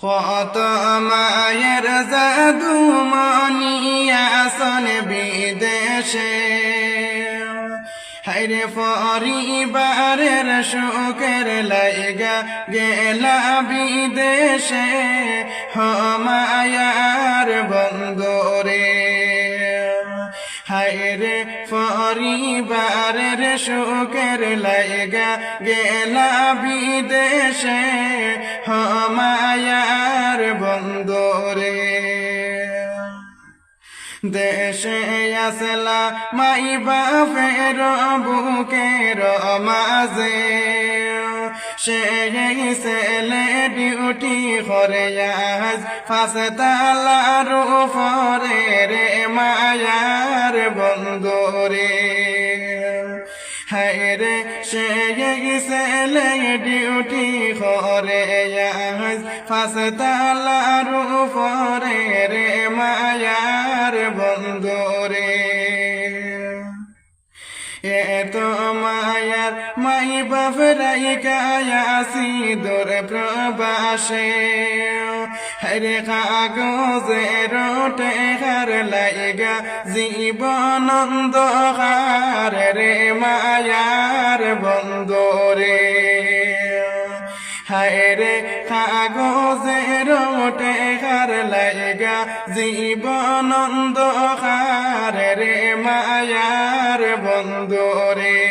কত মায়ের জাদু মনিয়াসন বিদেশে হায়রে পরিবারের সুখের লাইগা গেলা বিদেশে মায়ার বন্ধুরে হায়রে পরিবারের সুখের লাইগা গেলা বিদেশে মায়ার বন্ধুরে দেশে আসলা মাই বাপের বুকের মাঝে সেই ছেলে ডিউটি করে আজ ফাঁসতালার উপরে রে মায়ার বন্ধুরে হায়রে সেই ছেলে ডিউটি করে আজ ফাঁসতালার উপরে রে মায়ার বন্ধুরে এত মায়ার মাই বাপরাই কায়াসি দূর প্রবাসে হরে কাগজে রোটে হার লাইগা জীবন অন্ধকার রে মায়ার বন্ধুরে হায়রে কাগজে রোটে হার লাইগা জীবন অন্ধকার রে মায়ার বন্ধুরে